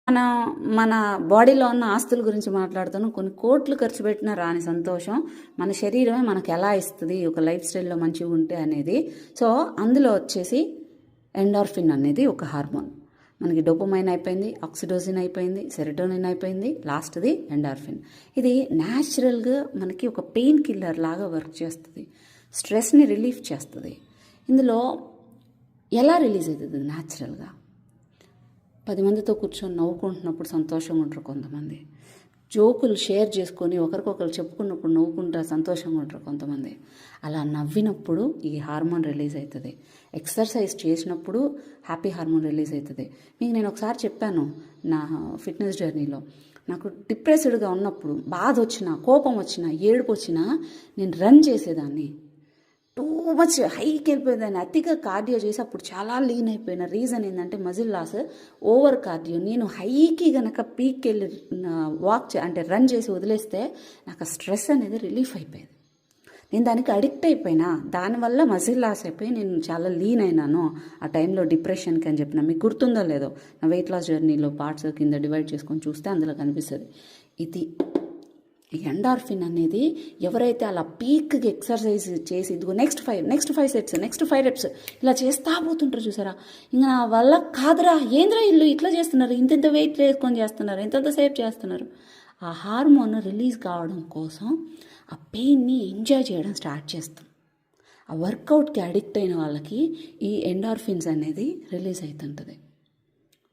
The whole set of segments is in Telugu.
మన మన బాడీలో ఉన్న ఆస్తుల గురించి మాట్లాడుతున్నాం. కొన్ని కోట్లు ఖర్చు పెట్టినా రాని సంతోషం మన శరీరమే మనకు ఎలా ఇస్తుంది ఒక లైఫ్ స్టైల్లో మంచిగా ఉంటే అనేది. సో అందులో వచ్చేసి ఎండార్ఫిన్ అనేది ఒక హార్మోన్. మనకి డోపమైన్ అయిపోయింది, ఆక్సిటోసిన్ అయిపోయింది, సెరటోనిన్ అయిపోయింది, లాస్ట్ది ఎండార్ఫిన్. ఇది న్యాచురల్గా మనకి ఒక పెయిన్ కిల్లర్ లాగా వర్క్ చేస్తుంది, స్ట్రెస్ని రిలీఫ్ చేస్తుంది. ఇందులో ఎలా రిలీజ్ అవుతుంది? న్యాచురల్గా 10 మందితో కూర్చొని నవ్వుకుంటున్నప్పుడు సంతోషంగా ఉంటారు కొంతమంది, జోకులు షేర్ చేసుకొని ఒకరికొకరు చెప్పుకున్నప్పుడు నవ్వుకుంటా సంతోషంగా ఉంటారు కొంతమంది. అలా నవ్వినప్పుడు ఈ హార్మోన్ రిలీజ్ అవుతుంది. ఎక్సర్సైజ్ చేసినప్పుడు హ్యాపీ హార్మోన్ రిలీజ్ అవుతుంది. మీకు నేను ఒకసారి చెప్పాను నా ఫిట్నెస్ జర్నీలో, నాకు డిప్రెస్డ్గా ఉన్నప్పుడు బాధ వచ్చినా, కోపం వచ్చినా, ఏడుపు వచ్చినా నేను రన్ చేసేదాన్ని. టూ మచ్ హైకి వెళ్ళిపోయేదాన్ని. అతిగా కార్డియో చేసి అప్పుడు చాలా లీన్ అయిపోయిన రీజన్ ఏంటంటే మజిల్ లాస్, ఓవర్ కార్డియో. నేను హైకి గనక పీక్కి వెళ్ళి వాక్ అంటే రన్ చేసి వదిలేస్తే నాకు స్ట్రెస్ అనేది రిలీఫ్ అయిపోయేది. నేను దానికి అడిక్ట్ అయిపోయినా, దానివల్ల మజిల్ లాస్ అయిపోయి నేను చాలా లీన్ అయినాను ఆ టైంలో డిప్రెషన్కి అని చెప్పిన. మీకు గుర్తుందో లేదో, నా వెయిట్ లాస్ జర్నీలో పార్ట్స్ కింద డివైడ్ చేసుకొని చూస్తే అందులో కనిపిస్తుంది. ఇది ఎండార్ఫిన్ అనేది ఎవరైతే అలా పీక్కి ఎక్సర్సైజ్ చేసి ఇదిగో నెక్స్ట్ 5 సెట్స్, నెక్స్ట్ 5 రెప్స్ ఇలా చేస్తా పోతుంటారు చూసారా, ఇంకా నా వల్ల కాదురా, ఏంద్రా ఇల్లు ఇట్లా చేస్తున్నారు, ఇంత వెయిట్ వేసుకొని చేస్తున్నారు, ఇంతసేపు చేస్తున్నారు. ఆ హార్మోన్ రిలీజ్ కావడం కోసం ఆ పెయిన్ని ఎంజాయ్ చేయడం స్టార్ట్ చేస్తాం. ఆ వర్కౌట్కి అడిక్ట్ అయిన వాళ్ళకి ఈ ఎండార్ఫిన్స్ అనేది రిలీజ్ అవుతుంటుంది.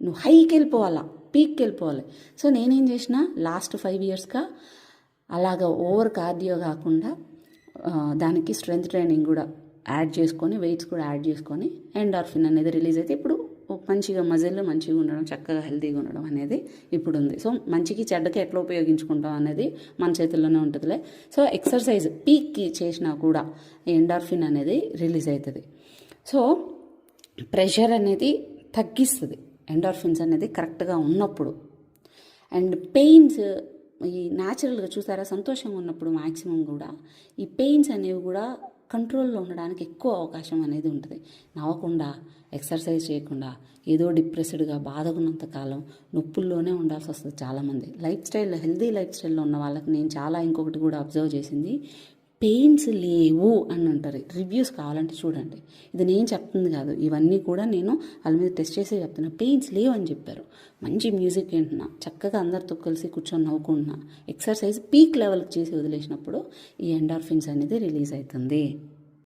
నువ్వు హైకి వెళ్ళిపోవాలా, పీక్కి వెళ్ళిపోవాలి. సో నేనేం చేసిన లాస్ట్ 5 ఇయర్స్గా అలాగా ఓవర్ కార్డియో కాకుండా దానికి స్ట్రెంగ్త్ ట్రైనింగ్ కూడా యాడ్ చేసుకొని, వెయిట్స్ కూడా యాడ్ చేసుకొని ఎండార్ఫిన్ అనేది రిలీజ్ అయితే ఇప్పుడు మంచిగా మజిల్ మంచిగా ఉండడం, చక్కగా హెల్తీగా ఉండడం అనేది ఇప్పుడు ఉంది. సో మంచికి చెడ్డకి ఎట్లా ఉపయోగించుకుంటాం అనేది మన చేతుల్లోనే ఉంటుందిలే. సో ఎక్సర్సైజ్ పీక్కి చేసినా కూడా ఎండార్ఫిన్ అనేది రిలీజ్ అవుతుంది. సో ప్రెషర్ అనేది తగ్గిస్తుంది ఎండార్ఫిన్స్ అనేది కరెక్ట్గా ఉన్నప్పుడు. అండ్ పెయిన్స్ ఈ న్యాచురల్గా చూసారా, సంతోషంగా ఉన్నప్పుడు మ్యాక్సిమం కూడా ఈ పెయిన్స్ అనేవి కూడా కంట్రోల్లో ఉండడానికి ఎక్కువ అవకాశం అనేది ఉంటుంది. నవ్వకుండా, ఎక్సర్సైజ్ చేయకుండా, ఏదో డిప్రెస్డ్గా బాధకున్నంత కాలం నొప్పుల్లోనే ఉండాల్సి వస్తుంది చాలామంది. లైఫ్ స్టైల్లో, హెల్తీ లైఫ్ స్టైల్లో ఉన్న వాళ్ళకి నేను చాలా ఇంకొకటి కూడా అబ్జర్వ్ చేసింది, పెయిన్స్ లేవు అని అంటారు. రివ్యూస్ కావాలంటే చూడండి, ఇది నేను చెప్తుంది కాదు, ఇవన్నీ కూడా నేను వాళ్ళ మీద టెస్ట్ చేసే చెప్తున్నా. పెయిన్స్ లేవు అని చెప్పారు. మంచి మ్యూజిక్ వింటున్నా, చక్కగా అందరితో కలిసి కూర్చొని నవ్వుకుంటున్నా, ఎక్సర్సైజ్ పీక్ లెవెల్కి చేసి వదిలేసినప్పుడు ఈ ఎండార్ఫిన్స్ అనేది రిలీజ్ అవుతుంది.